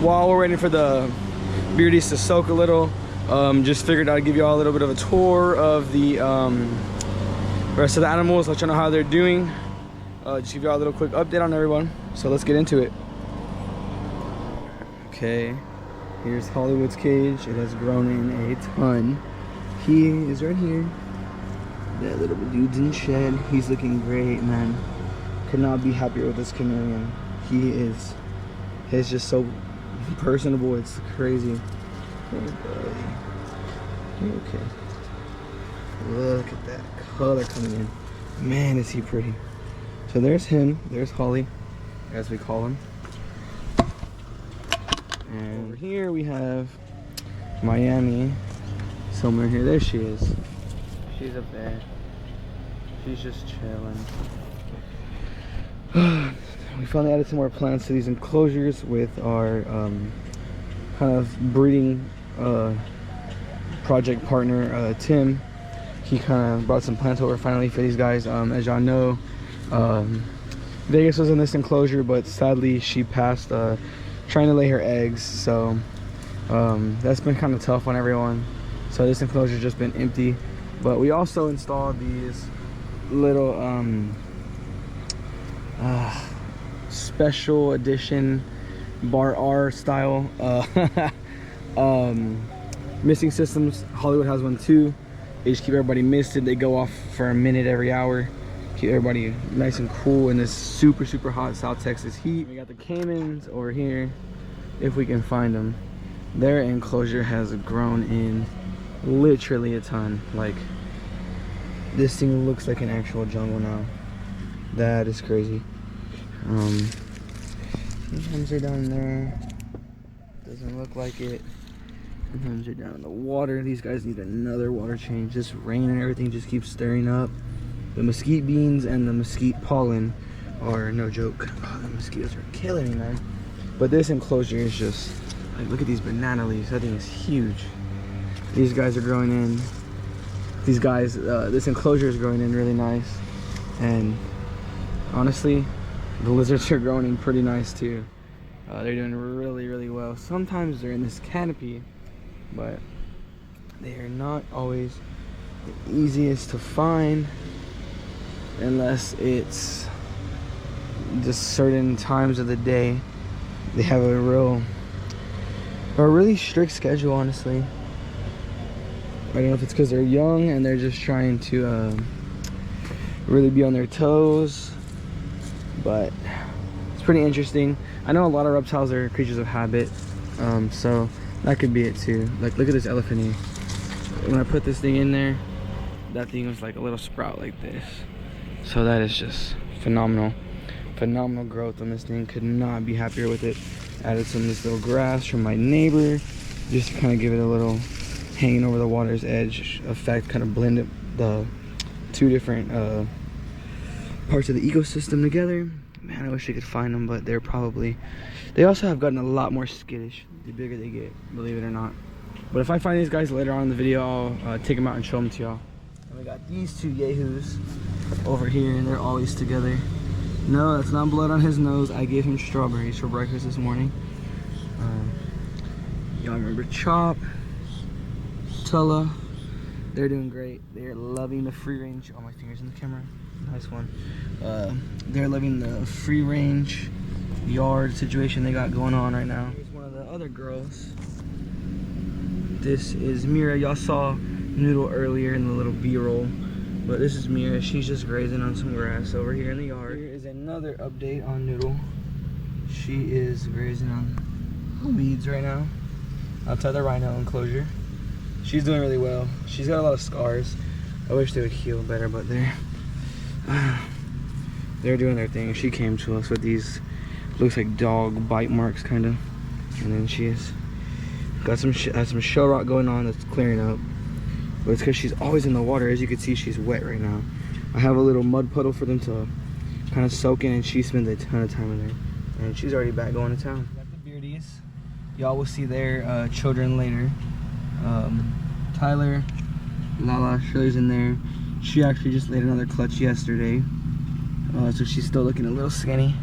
while we're waiting for the beardies to soak a little, just figured I'd give you all a little bit of a tour of the rest of the animals, let you know how they're doing. Just give you all a little quick update on everyone. So let's get into it. Okay, here's Hollywood's cage. It has grown in a ton. He is right here. That little dude's in the shed. He's looking great, man. Could not be happier with this chameleon. He's just so personable. It's crazy. Hey, buddy. Okay. Look at that color coming in. Man, is he pretty. So there's him. There's Holly, as we call him. And over here we have Miami. Somewhere here. There she is. She's up there. She's just chilling. We finally added some more plants to these enclosures with our kind of breeding project partner, Tim. He kind of brought some plants over finally for these guys. As y'all know, Vegas was in this enclosure, but sadly she passed trying to lay her eggs. So that's been kind of tough on everyone. So this enclosure's just been empty. But we also installed these little special edition bar R style misting systems. Hollywood has one too. They just keep everybody misted. They go off for a minute every hour. Keep everybody nice and cool in this super hot South Texas heat. We got the Caimans over here, if we can find them. Their enclosure has grown in literally a ton. Like, this thing looks like an actual jungle now. That is crazy. Sometimes they're down there. Doesn't look like it. Sometimes they're down in the water. These guys need another water change. This rain and everything just keeps stirring up. The mesquite beans and the mesquite pollen are no joke. Oh, the mosquitoes are killing me, man. But this enclosure is just, like, look at these banana leaves. That thing is huge. These guys are growing in. These guys, this enclosure is growing in really nice. And honestly, the lizards are growing in pretty nice too. They're doing really well. Sometimes they're in this canopy, but they are not always the easiest to find unless it's just certain times of the day. They have a really strict schedule, honestly. I don't know if it's because they're young and they're just trying to really be on their toes, but it's pretty interesting. I know a lot of reptiles are creatures of habit, so that could be it too. Like, look at this elephant here. When I put this thing in there, that thing was like a little sprout like this. So that is just phenomenal growth on this thing. Could not be happier with it. Added some of this little grass from my neighbor just to kind of give it a little hanging over the water's edge effect, kind of blend the two different parts of the ecosystem together. Man, I wish I could find them, but they also have gotten a lot more skittish the bigger they get, believe it or not. But if I find these guys later on in the video, I'll take them out and show them to y'all. And we got these two yahoos over here, and they're always together. No, that's not blood on his nose. I gave him strawberries for breakfast this morning. Y'all remember Chop, Tulla? They're doing great. They're loving the free range. Oh, my finger's in the camera. Nice one. They're loving the free range yard situation they got going on right now. Here's one of the other girls. This is Mira. Y'all saw Noodle earlier in the little B-roll, but this is Mira. She's just grazing on some grass over here in the yard. Here is another update on Noodle. She is grazing on weeds right now outside the rhino enclosure. She's doing really well. She's got a lot of scars. I wish they would heal better, but they're doing their thing. She came to us with these, looks like dog bite marks kind of, and then she has got some shell rot going on that's clearing up, but it's because she's always in the water. As you can see, she's wet right now. I have a little mud puddle for them to kind of soak in, and she spends a ton of time in there, and she's already back going to town. Got the beardies. Y'all will see their children later. Tyler, Lala, Shirley's in there. She actually just laid another clutch yesterday, so she's still looking a little skinny.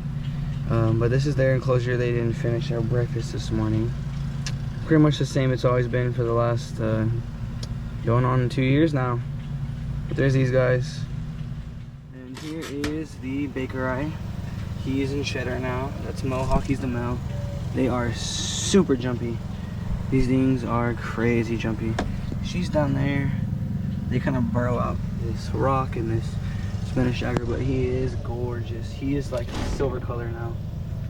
But this is their enclosure. They didn't finish their breakfast this morning. Pretty much the same it's always been for the last going on 2 years now. But there's these guys. And here is the Bakery. He is in shed right now. That's Mohawk, he's the male. They are super jumpy. These things are crazy jumpy. She's down there. They kind of burrow out this rock and this Spanish Jagger, but he is gorgeous. He is like silver color now.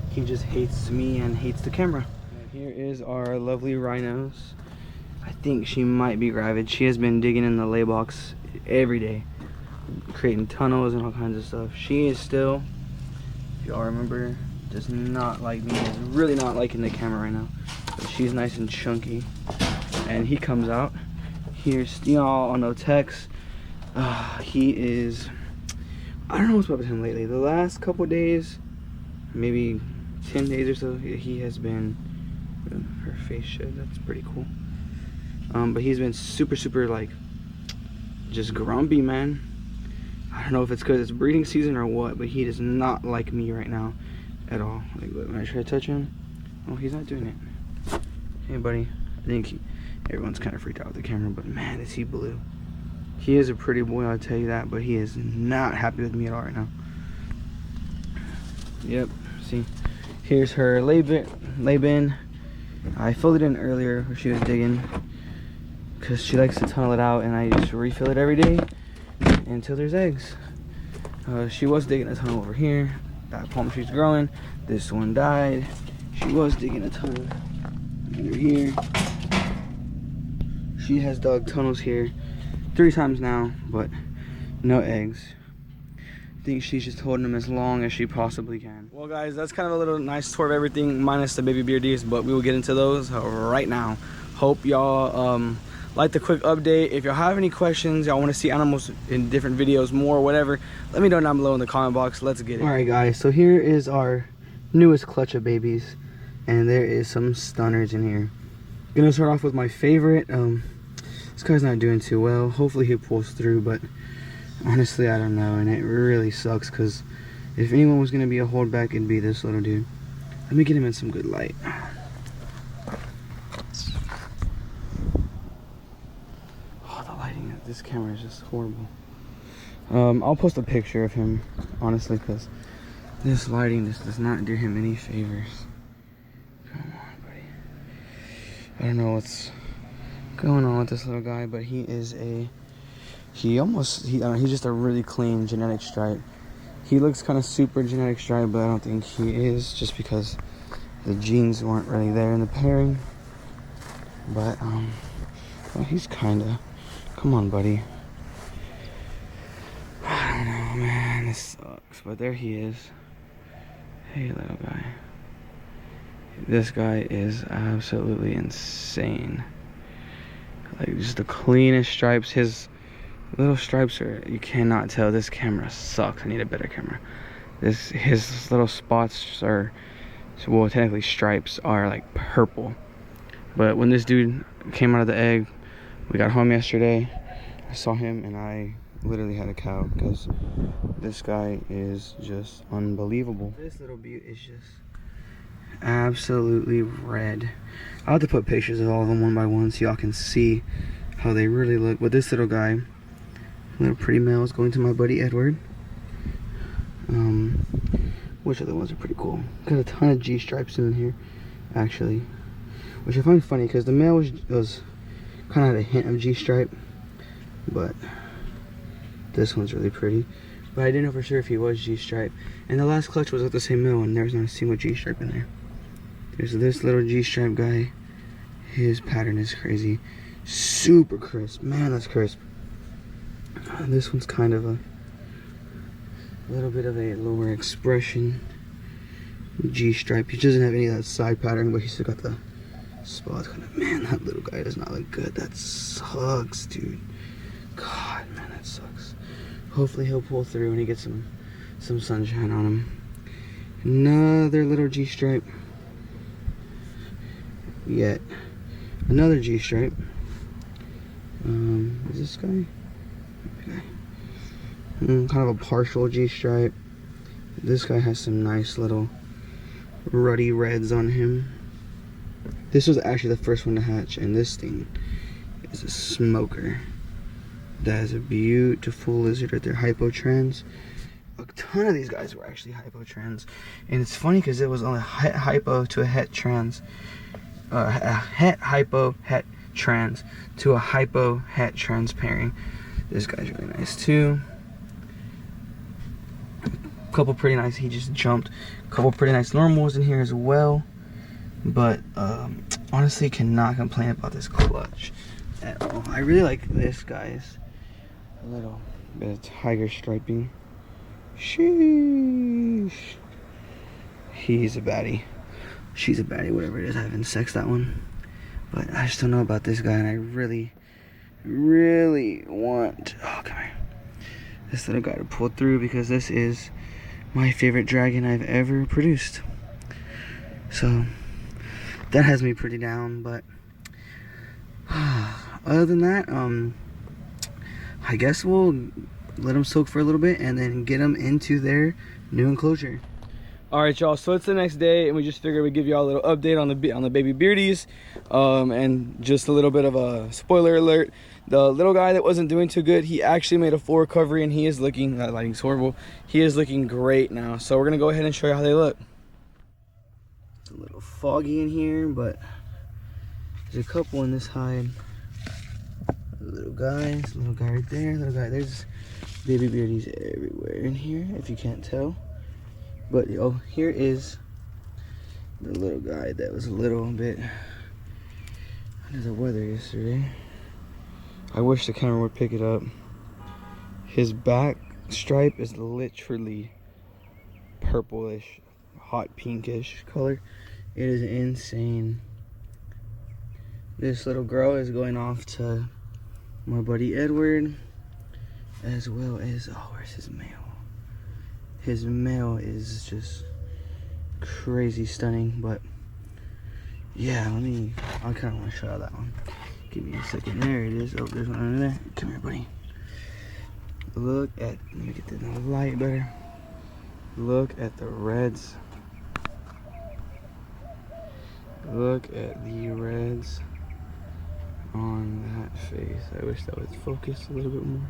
He just hates me and hates the camera. And here is our lovely rhinos. I think she might be gravid. She has been digging in the lay box every day, creating tunnels and all kinds of stuff. She is still, if y'all remember, does not like me. Is really not liking the camera right now. But she's nice and chunky. And he comes out. Here's y'all on no text. He is, I don't know what's up with him lately. The last couple days, maybe 10 days or so, he has been, her face shed, that's pretty cool. But he's been super like just grumpy, man. I don't know if it's because it's breeding season or what, but he does not like me right now at all. Like when I try to touch him, oh, he's not doing it. Hey buddy, I think everyone's kind of freaked out with the camera, but man, is he blue. He is a pretty boy, I'll tell you that, but he is not happy with me at all right now. Yep, see, here's her lay bin. I filled it in earlier where she was digging, because she likes to tunnel it out, and I just refill it every day until there's eggs. She was digging a tunnel over here. That palm tree's growing. This one died. She was digging a tunnel under here. She has dug tunnels here 3 times now, but no eggs. I think she's just holding them as long as she possibly can. Well guys, that's kind of a little nice tour of everything minus the baby beardies, but we will get into those right now. Hope y'all like the quick update. If y'all have any questions, y'all want to see animals in different videos more, whatever, let me know down below in the comment box. Let's get it. All right guys, so here is our newest clutch of babies, and there is some stunners in here. Gonna start off with my favorite. This guy's not doing too well. Hopefully he pulls through, but honestly I don't know, and it really sucks because if anyone was gonna be a holdback, it'd be this little dude. Let me get him in some good light. This camera is just horrible. I'll post a picture of him, honestly, because this lighting just does not do him any favors. Come on, buddy. I don't know what's going on with this little guy, but he is he's just a really clean genetic stripe. He looks kind of super genetic stripe, but I don't think he is, just because the genes weren't really there in the pairing. But well, he's kind of. Come on, buddy. I don't know, man. This sucks. But there he is. Hey, little guy. This guy is absolutely insane. Like, just the cleanest stripes. His little stripes are, you cannot tell. This camera sucks. I need a better camera. His little spots are, well, technically stripes are like purple. But when this dude came out of the egg, we got home yesterday, I saw him and I literally had a cow, because this guy is just unbelievable. This little beaut is just absolutely red. I'll have to put pictures of all of them one by one so y'all can see how they really look. But this little guy, little pretty male, is going to my buddy Edward. Which other ones are pretty cool? Got a ton of G stripes in here, actually, which I find funny because the male was kind of had a hint of G-stripe, but this one's really pretty. But I didn't know for sure if he was G-stripe. And the last clutch was with the same male, and there's not a single G-stripe in there. There's this little G-stripe guy. His pattern is crazy. Super crisp. Man, that's crisp. This one's kind of a little bit of a lower expression G-stripe. He doesn't have any of that side pattern, but he's still got the spots. Man, that little guy does not look good. That sucks, dude. God, man, that sucks. Hopefully he'll pull through and he gets some sunshine on him. Another little G-stripe. Yet another G-stripe. Is this guy? Okay. Kind of a partial G-stripe. This guy has some nice little ruddy reds on him. This was actually the first one to hatch, and this thing is a smoker. That is a beautiful lizard right there, hypotrans. A ton of these guys were actually hypotrans, and it's funny because it was only het hypo to a het trans, a het hypo het trans to a hypo het trans pairing. This guy's really nice too. Couple pretty nice, he just jumped. Couple pretty nice normals in here as well, but honestly cannot complain about this clutch at all. I really like this guy's a little bit of tiger striping. Sheesh. He's a baddie. She's a baddie, whatever it is. I haven't sexed that one, but I just don't know about this guy, and I really want, oh, come here, this little guy to pull through, because this is my favorite dragon I've ever produced. So that has me pretty down, but other than that, I guess we'll let them soak for a little bit and then get them into their new enclosure. All right, y'all, so it's the next day, and we just figured we'd give y'all a little update on the baby beardies, and just a little bit of a spoiler alert. The little guy that wasn't doing too good, he actually made a full recovery, and he is looking, that lighting's horrible, he is looking great now. So we're gonna go ahead and show you how they look. It's a little foggy in here, but there's a couple in this hide. Little guy right there, little guy, there's baby beardies everywhere in here, if you can't tell. But oh, here is the little guy that was a little bit under the weather yesterday. I wish the camera would pick it up. His back stripe is literally purplish, hot pinkish color. It is insane. This little girl is going off to my buddy Edward, as well as, oh, where's his male? His male is just crazy stunning, but yeah, I kind of want to show you that one. Give me a second. There it is. Oh, there's one under there. Come here, buddy. Look at, let me get the light better. Look at the reds. Look at the reds on that face. I wish that would focus a little bit more.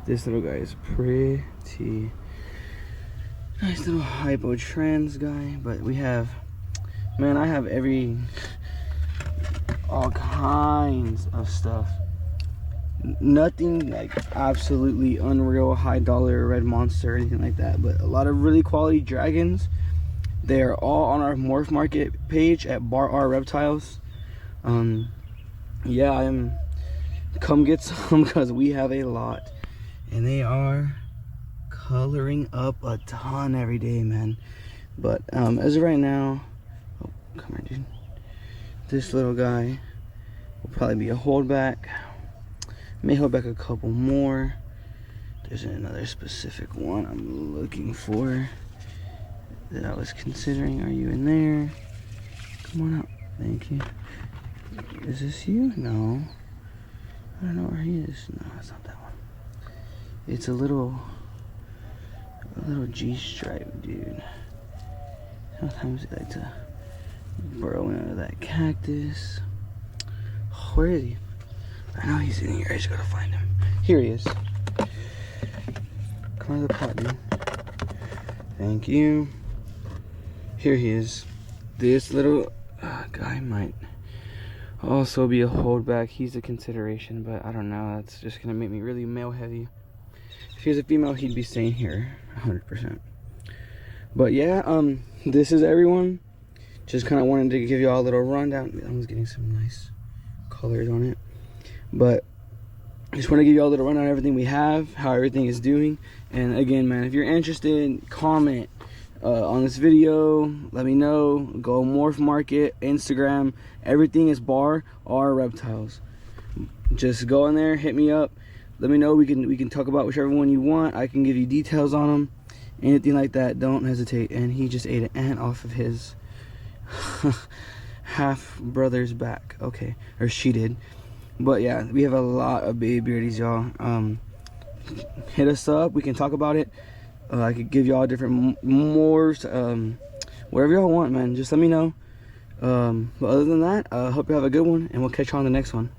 This little guy is pretty nice, little hypo trans guy. But we have, man, I have all kinds of stuff. Nothing like absolutely unreal high dollar red monster or anything like that, but a lot of really quality dragons. They are all on our morph market page at Bar R Reptiles. Yeah, come get some, because we have a lot, and they are coloring up a ton every day, man. But as of right now, oh, come here, dude. This little guy will probably be a holdback. May hold back a couple more. There's another specific one I'm looking for that I was considering. Are you in there? Come on up. Thank you. Is this you? No. I don't know where he is. No, it's not that one. It's a little G-stripe, dude. Sometimes they like to burrow into that cactus. Where is he? I know he's in here. I just gotta find him. Here he is. Come out of the pot, dude. Thank you. Here he is. This little guy might also be a holdback. He's a consideration, but I don't know. That's just gonna make me really male heavy. If he was a female, he'd be staying here 100%. But yeah, this is everyone. Just kind of wanted to give you all a little rundown. I was getting some nice colors on it, but I just want to give you all a little rundown on everything we have, how everything is doing. And again, man, if you're interested, comment on this video, let me know. Go Morph Market, Instagram, everything is Bar R Reptiles. Just go in there, hit me up, let me know. We can talk about whichever one you want. I can give you details on them, anything like that. Don't hesitate. And he just ate an ant off of his half brother's back. Okay, or she did. But yeah, we have a lot of baby beardies, y'all. Hit us up, we can talk about it. I could give y'all different morphs, whatever y'all want, man. Just let me know. But other than that, hope you have a good one, and we'll catch you on the next one.